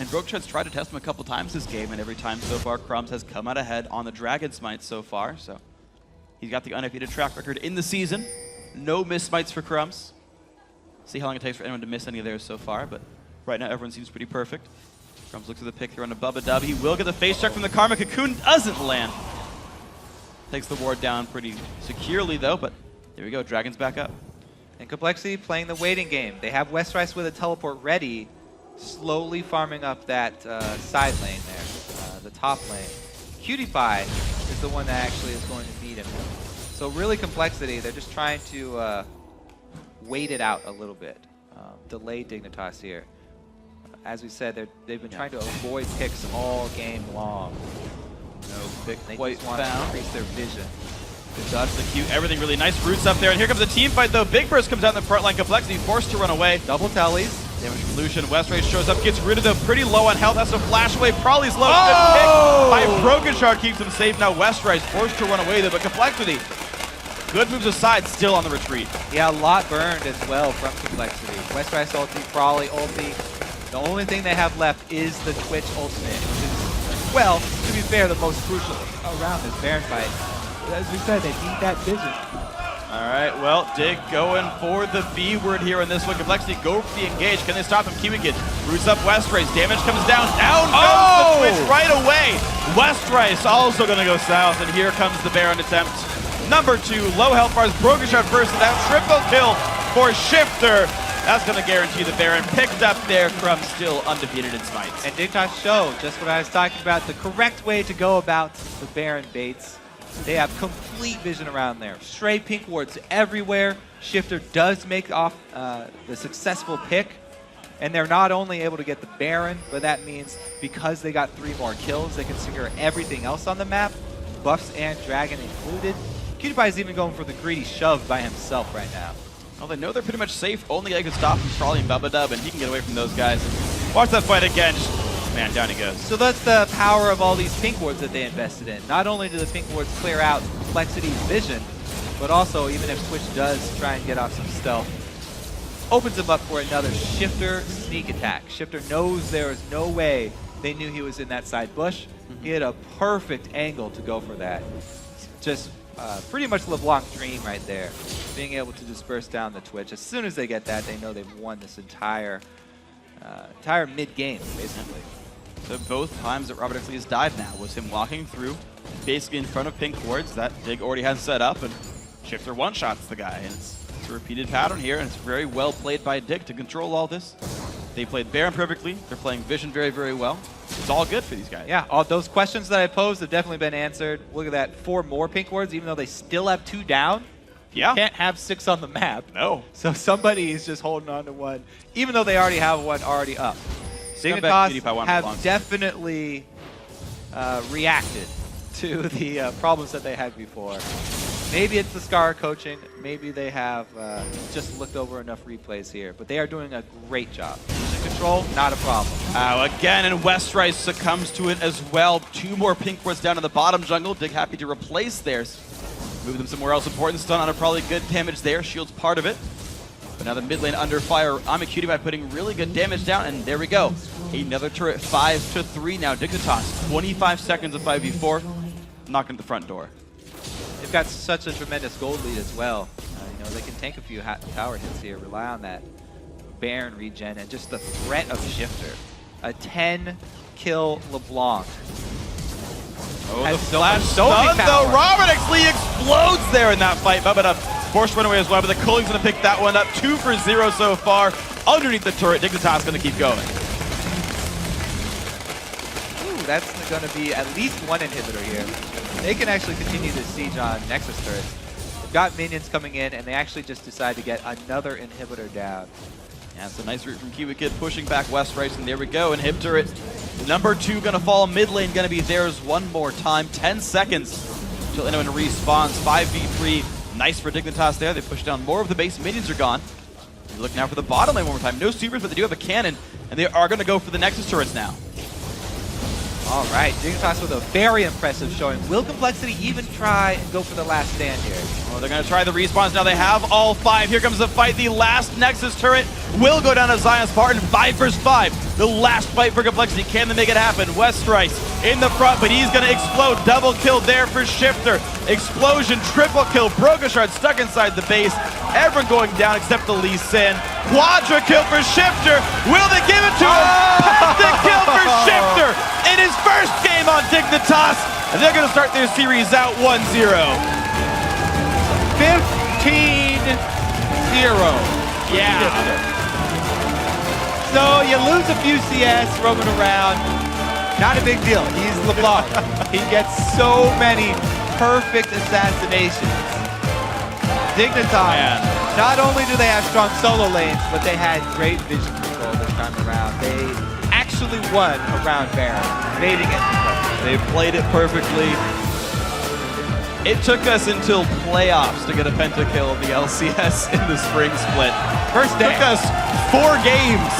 And Broketrud's tried to test him a couple times this game, and every time so far, Crumbs has come out ahead on the Dragon Smite so far. So he's got the undefeated track record in the season. No miss smites for Crumbs. See how long it takes for anyone to miss any of theirs so far, but right now everyone seems pretty perfect. Crumbs looks at the pick here on a Bubba Dub. He will get the face check from the Karma Cocoon. Doesn't land. Takes the ward down pretty securely though, but there we go. Dragon's back up. And Complexity playing the waiting game. They have West Rice with a teleport ready, slowly farming up that side lane there, the top lane. Cutie Pie is the one that actually is going to meet him. So really Complexity, they're just trying to wait it out a little bit, delay Dignitas here. as we said, they've been trying to avoid picks all game long. No pick They quite just want to found. increase their vision. Good dodge, the cute, everything really nice. Roots up there, and here comes a team fight though. Big Burst comes out in the front line. Complexity forced to run away. Double tellies. Damage from Lucian. Westrace shows up, gets rid of them. Pretty low on health. Has to flash away. Probably's low. Oh! Good pick by Broken Shard keeps him safe. Now Westrace forced to run away there, but Complexity. Good moves aside, still on the retreat. Yeah, a lot burned as well from Complexity. Westrice ulti, Brawly ulti. The only thing they have left is the Twitch ultimate, which is, well, to be fair, the most crucial around this Baron fight. As we said, they need that vision. All right, well, Dig going for the B word here in this one. Complexity go for the engage. Can they stop him? Kiwi Kid roots up Westrace. Damage comes down. Down goes the Twitch right away. Westrace also going to go south, and here comes the Baron attempt. Number 2, low health bars. Broken Shard first, and that triple kill for Shifter. That's going to guarantee the Baron picked up there from still undefeated in smites. And Dignitas show just what I was talking about, the correct way to go about the Baron baits. They have complete vision around there. Stray pink wards everywhere. Shifter does make off the successful pick. And they're not only able to get the Baron, but that means because they got 3 more kills, they can secure everything else on the map, buffs and dragon included. PewDiePie is even going for the greedy shove by himself right now. Well, they know they're pretty much safe. Only I can stop from Strawley and Bubba Dub, and he can get away from those guys. Watch that fight again. Man, down he goes. So that's the power of all these pink wards that they invested in. Not only do the pink wards clear out Complexity's vision, but also even if Twitch does try and get off some stealth, opens him up for another Shifter sneak attack. Shifter knows there is no way they knew he was in that side bush. He had a perfect angle to go for that. Just pretty much LeBlanc's dream right there. Being able to disperse down the Twitch. As soon as they get that, they know they've won this entire mid-game, basically. So both times that Robert Exley has died now was him walking through, basically in front of pink wards that Dig already has set up, and Shifter one-shots the guy. And it's a repeated pattern here, and it's very well played by Dig to control all this. They played Baron perfectly. They're playing Vision very, very well. It's all good for these guys. Yeah, all those questions that I posed have definitely been answered. Look at that, 4 more pink wards, even though they still have 2 down. Yeah. Can't have 6 on the map. No. So somebody is just holding on to 1, even though they already have 1 already up. Scumbag PewDiePie Dignitas one have belongs. definitely reacted to the problems that they had before. Maybe it's the Scar coaching. Maybe they have just looked over enough replays here. But they are doing a great job. Vision control, not a problem. Again, and Westrice succumbs to it as well. 2 more pink wards down in the bottom jungle. Dig happy to replace theirs. Move them somewhere else important. Stun on a probably good damage there. Shield's part of it. But now the mid lane under fire. I'm a cutie by putting really good damage down, and there we go. Another turret, 5-3 now. Dignitas, 25 seconds of 5v4. Knocking at the front door. They've got such a tremendous gold lead as well. You know, they can tank a few tower hits here, rely on that Baron regen, and just the threat of Shifter. A 10-kill LeBlanc. Oh, Has the flash so much stun, though. power. Robert Exley explodes there in that fight. Bubba forced run away as well, but the Cooling's going to pick that one up. 2 for 0 so far. Underneath the turret, Dignitas going to keep going. Ooh, that's going to be at least 1 inhibitor here. They can actually continue the siege on Nexus turrets. They've got minions coming in, and they actually just decide to get another inhibitor down. Yeah, it's a nice route from Kiwi Kid pushing back Westrice, and there we go. Inhib turret. Number 2 going to fall. Mid lane going to be theirs one more time. 10 seconds until anyone respawns. 5v3. Nice for Dignitas there. They push down more of the base. Minions are gone. We look now for the bottom lane one more time. No supers, but they do have a cannon, and they are going to go for the Nexus turrets now. All right, Dignitas with a very impressive showing. Will Complexity even try and go for the last stand here? Oh, they're going to try the respawns now. They have all 5. Here comes the fight. The last Nexus turret will go down to Zion Spartan. 5 versus 5. The last fight for Complexity. Can they make it happen? Westrice in the front, but he's going to explode. Double kill there for Shifter. Explosion, triple kill. Broken Shard stuck inside the base. Everyone going down except the Lee Sin. Quadra kill for Shifter. Will they give it to him? Pentic kill for Shifter in his first game on Dignitas. And they're going to start their series out 1-0. 15-0. Yeah. So you lose a few CS roaming around. Not a big deal. He's LeBlanc. He gets so many perfect assassinations. Dignitas, not only do they have strong solo lanes, but they had great vision control. The first time around. They actually won a round Baron, mating it. They played it perfectly. It took us until playoffs to get a pentakill in the LCS in the spring split. First day. Took us 4 games.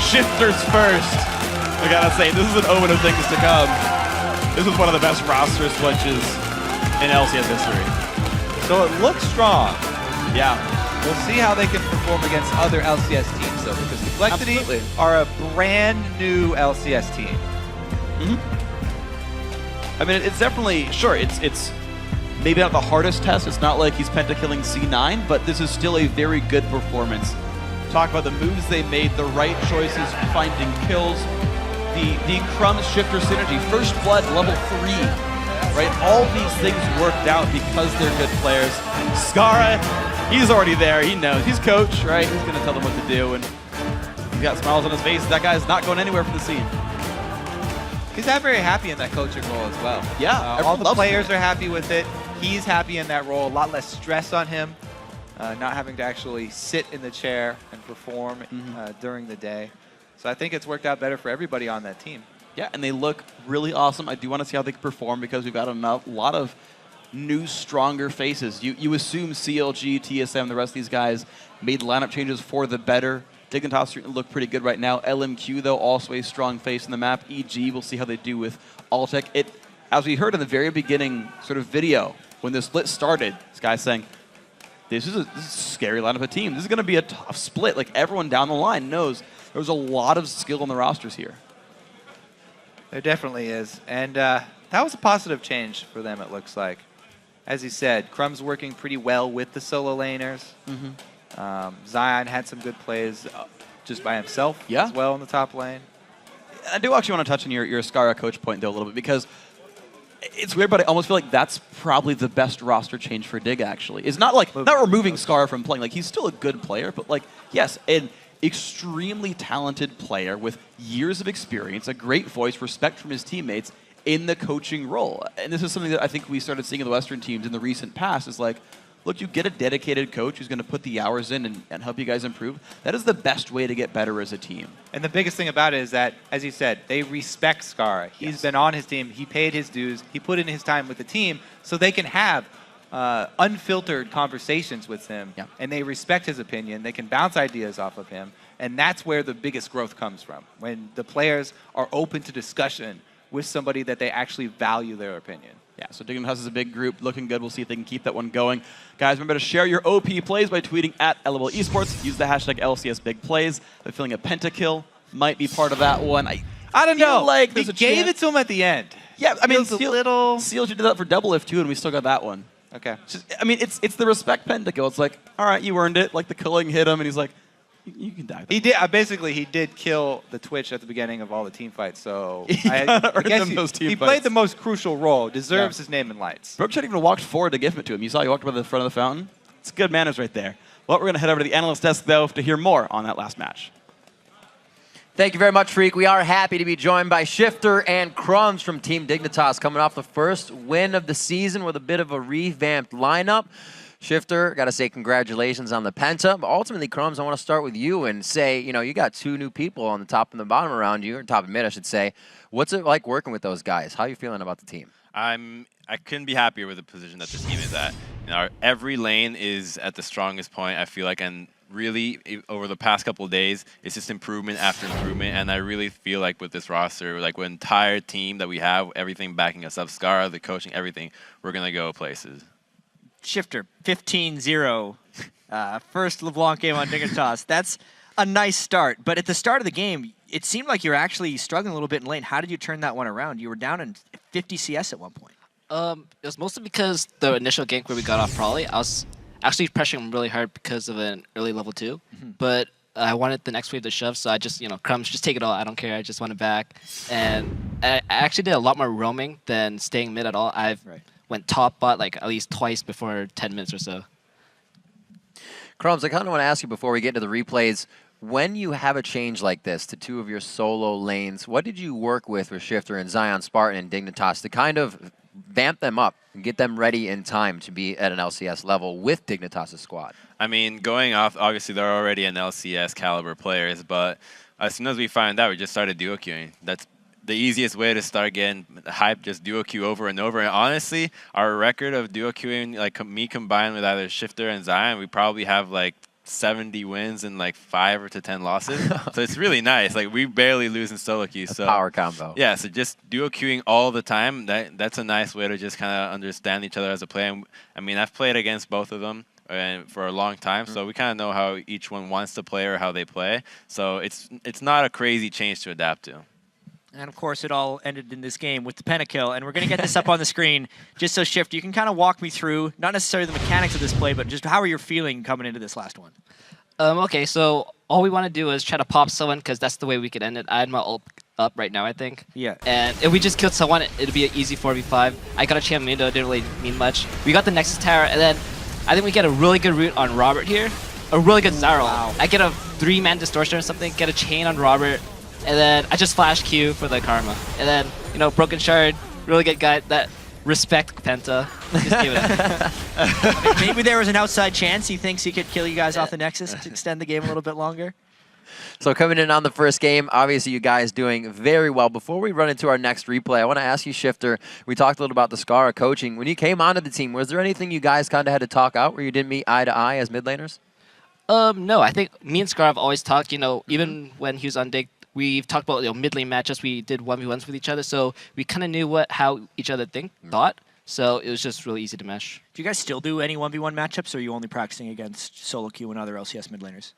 Shifters first. I gotta say, this is an omen of things to come. This is one of the best roster switches in LCS history. So it looks strong. Yeah. We'll see how they can perform against other LCS teams, though, because Complexity are a brand new LCS team. I mean, it's definitely, sure, it's maybe not the hardest test. It's not like he's pentakilling C9, but this is still a very good performance. Talk about the moves they made, the right choices, finding kills, the Crumbs Shifter synergy, First Blood level 3, right? All these things worked out because they're good players. Skara, he's already there. He knows. He's coach, right? He's going to tell them what to do, and he's got smiles on his face. That guy's not going anywhere from the scene. He's not very happy in that coaching role as well. Yeah, all the players are happy with it. He's happy in that role. A lot less stress on him, not having to actually sit in the chair and perform during the day. So I think it's worked out better for everybody on that team. Yeah, and they look really awesome. I do want to see how they can perform because we've got a lot of new, stronger faces. You assume CLG, TSM, the rest of these guys made lineup changes for the better. Dignitas look pretty good right now. LMQ, though, also a strong face in the map. EG, we'll see how they do with Altec. As we heard in the very beginning sort of video, when the split started, this guy's saying, this is a scary lineup of team. This is going to be a tough split. Like, everyone down the line knows there's a lot of skill on the rosters here. There definitely is. And that was a positive change for them, it looks like. As he said, Crumb's working pretty well with the solo laners. Zion had some good plays just by himself as well in the top lane. I do actually want to touch on your Skara coach point, though, a little bit, because it's weird, but I almost feel like that's probably the best roster change for Dig, actually. It's not like, not removing Skara from playing. Like, he's still a good player, but, like, yes, an extremely talented player with years of experience, a great voice, respect from his teammates in the coaching role. And this is something that I think we started seeing in the Western teams in the recent past, is like, look, you get a dedicated coach who's going to put the hours in and help you guys improve. That is the best way to get better as a team. And the biggest thing about it is that, as you said, they respect Skara. He's been on his team. He paid his dues. He put in his time with the team so they can have unfiltered conversations with him. And they respect his opinion. They can bounce ideas off of him. And that's where the biggest growth comes from, when the players are open to discussion with somebody that they actually value their opinion. Yeah, so Dignitas is a big group, looking good. We'll see if they can keep that one going. Guys, remember to share your OP plays by tweeting at LOL Esports. Use the hashtag LCSBigPlays. I have a feeling a pentakill might be part of that one. I don't know. Like he gave it to him at the end. Yeah, I mean, CLG did that for Double Lift too, and we still got that one. Okay. I mean, it's the respect pentakill. It's like, all right, you earned it. Like the killing hit him, and he's like, you can die. He did. Basically, he did kill the Twitch at the beginning of all the team fights. So he played the most crucial role. Deserves his name in lights. Brookshot even walked forward to give it to him. You saw he walked by the front of the fountain. It's good manners right there. Well, we're going to head over to the analyst desk, though, to hear more on that last match. Thank you very much, Freak. We are happy to be joined by Shifter and Crumbs from Team Dignitas, coming off the first win of the season with a bit of a revamped lineup. Shifter, got to say congratulations on the Penta. But ultimately, Crumbs, I want to start with you and say, you know, you got 2 new people on the top and the bottom around you, or top and mid, I should say. What's it like working with those guys? How are you feeling about the team? I couldn't be happier with the position that the team is at. You know, every lane is at the strongest point, I feel like, and really, over the past couple of days, it's just improvement after improvement, and I really feel like with this roster, like with the entire team that we have, everything backing us up, Skara, the coaching, everything, we're going to go places. Shifter, 15-0, first LeBlanc game on Dignitas. That's a nice start, but at the start of the game, it seemed like you were actually struggling a little bit in lane. How did you turn that one around? You were down in 50 CS at one point. It was mostly because the initial gank where we got off Probably, I was actually pressuring him really hard because of an early level 2, but I wanted the next wave to shove, so I just, Crumbs, just take it all. I don't care. I just want it back. And I actually did a lot more roaming than staying mid at all. I've went top bot like at least twice before 10 minutes or so. Crumbs, I kind of want to ask you before we get into the replays, when you have a change like this to 2 of your solo lanes, what did you work with Shifter and Zion Spartan and Dignitas to kind of vamp them up and get them ready in time to be at an LCS level with Dignitas' squad? I mean, going off, obviously they're already an LCS caliber players, but as soon as we find out, we just started duo queuing. That's the easiest way to start getting hype, just duo queue over and over. And honestly, our record of duo queuing, like me combined with either Shifter and Zion, we probably have like 70 wins and like 5 to 10 losses. So it's really nice. Like we barely lose in solo queue. So power combo. Yeah, so just duo queuing all the time. That's a nice way to just kind of understand each other as a player. And, I mean, I've played against both of them for a long time, so we kind of know how each one wants to play or how they play. So it's not a crazy change to adapt to. And of course, it all ended in this game with the pentakill. And we're going to get this up on the screen. Just so, Shift, you can kind of walk me through, not necessarily the mechanics of this play, but just how are you feeling coming into this last one? Okay, so all we want to do is try to pop someone, because that's the way we could end it. I had my ult up right now, I think. Yeah. And if we just killed someone, it'd be an easy 4v5. I got a champ Mundo, didn't really mean much. We got the Nexus Tower, and then I think we get a really good root on Robert here. A really good Zyral. Wow. I get a 3-man distortion or something, get a chain on Robert, and then I just flash Q for the Karma. And then, you know, Broken Shard, really good guy. That respect Penta. Just give it. Maybe there was an outside chance he thinks he could kill you guys off the Nexus to extend the game a little bit longer. So coming in on the first game, obviously you guys doing very well. Before we run into our next replay, I want to ask you, Shifter, we talked a little about the Scara coaching. When you came onto the team, was there anything you guys kind of had to talk out where you didn't meet eye to eye as mid laners? No, I think me and Scar have always talked, you know, even when he was on Dig, we've talked about, you know, mid lane matchups. We did 1v1s with each other, so we kind of knew how each other thought. So it was just really easy to mesh. Do you guys still do any 1v1 matchups, or are you only practicing against solo queue and other LCS mid laners?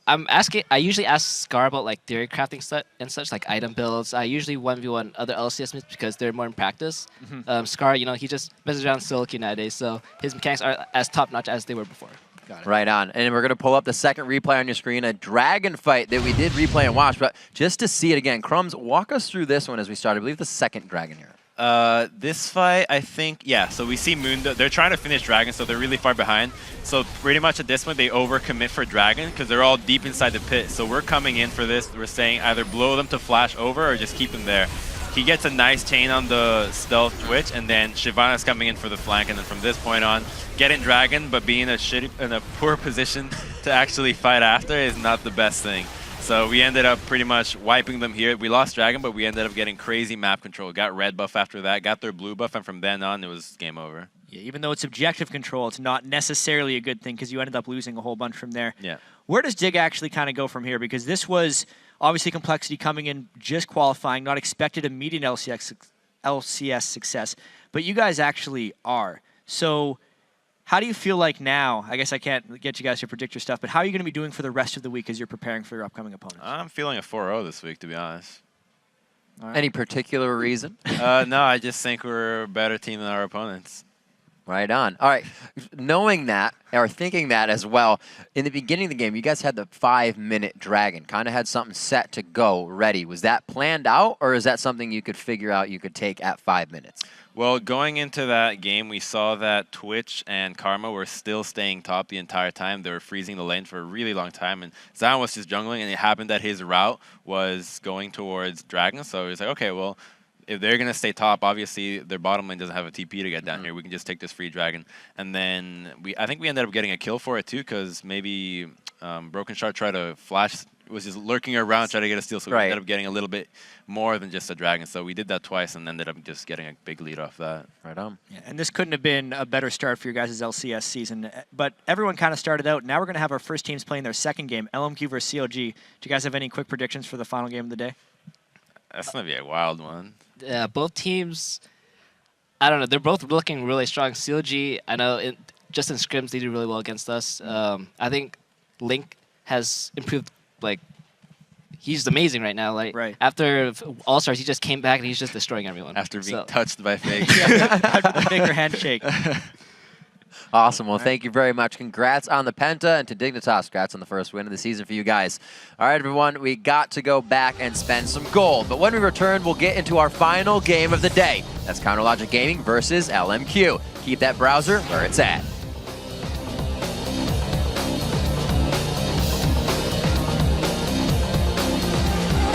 I usually ask Scar about like theory crafting and such, like item builds. I usually 1v1 other LCS mids because they're more in practice. Scar, you know, he just messes around solo queue nowadays, so his mechanics are as top notch as they were before. Got it. Right on. And we're going to pull up the second replay on your screen, a dragon fight that we did replay and watch, but just to see it again, Crumbs, walk us through this one as we start. I believe the second dragon here. This fight, I think, yeah, so we see Mundo. They're trying to finish Dragon, so they're really far behind. So pretty much at this point, they overcommit for Dragon because they're all deep inside the pit. So we're coming in for this. We're saying either blow them to flash over or just keep them there. He gets a nice chain on the stealth Twitch, and then Shyvana's coming in for the flank, and then from this point on, getting Dragon, but being in a poor position to actually fight after is not the best thing. So we ended up pretty much wiping them here. We lost Dragon, but we ended up getting crazy map control. Got red buff after that, got their blue buff, and from then on, it was game over. Yeah, even though it's objective control, it's not necessarily a good thing because you ended up losing a whole bunch from there. Yeah. Where does Dig actually kind of go from here? Because this was obviously Complexity coming in, just qualifying, not expected immediate LCS success, but you guys actually are. So how do you feel like now? I guess I can't get you guys to predict your stuff, but how are you going to be doing for the rest of the week as you're preparing for your upcoming opponents? I'm feeling a 4-0 this week, to be honest. Right. Any particular reason? No, I just think we're a better team than our opponents. Right on. All right. Knowing that, or thinking that as well, in the beginning of the game, you guys had the 5-minute dragon, kind of had something set to go, ready. Was that planned out, or is that something you could figure out you could take at 5 minutes? Well, going into that game, we saw that Twitch and Karma were still staying top the entire time. They were freezing the lane for a really long time, and Zion was just jungling, and it happened that his route was going towards Dragon, so he was like, okay, well, if they're going to stay top, obviously their bottom lane doesn't have a TP to get down here. We can just take this free Dragon. And then I think we ended up getting a kill for it too, because maybe Broken Shard tried to flash, was just lurking around, trying to get a steal, so we ended up getting a little bit more than just a Dragon. So we did that twice and ended up just getting a big lead off that. Right on. Yeah, and this couldn't have been a better start for your guys' LCS season, but everyone kind of started out. Now we're going to have our first teams playing their second game, LMQ versus COG. Do you guys have any quick predictions for the final game of the day? That's going to be a wild one. Yeah, both teams, I don't know, they're both looking really strong. COG, I know, just in scrims, they do really well against us. I think Link has improved, like, he's amazing right now. Like, after All-Stars, he just came back and he's just destroying everyone. After being touched by Fake. After the Faker handshake. Awesome. Well, thank you very much. Congrats on the Penta, and to Dignitas, congrats on the first win of the season for you guys. All right, everyone, we got to go back and spend some gold. But when we return, we'll get into our final game of the day. That's Counter Logic Gaming versus LMQ. Keep that browser where it's at.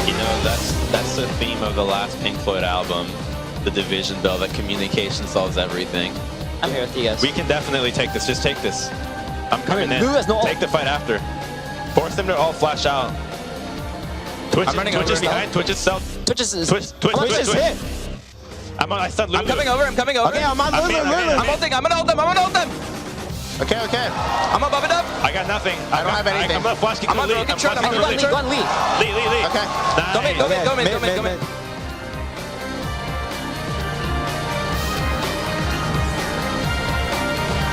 You know, that's the theme of the last Pink Floyd album. the division build, that communication solves everything. I'm here with you guys. We can definitely take this. Just take this. I'm coming in. No take the fight after. Force them to all flash out. Twitch, Twitch is behind. Twitch is self. Twitch is hit. I stunned Lulu. I'm coming over. Okay, I'm on Lulu. I'm gonna ult them. Okay. I'm gonna buff it up. I got nothing. I don't have anything. I'm gonna flash kick I'm on Lee. broken shot. I'm on Lee. Lee. Okay. Go mid.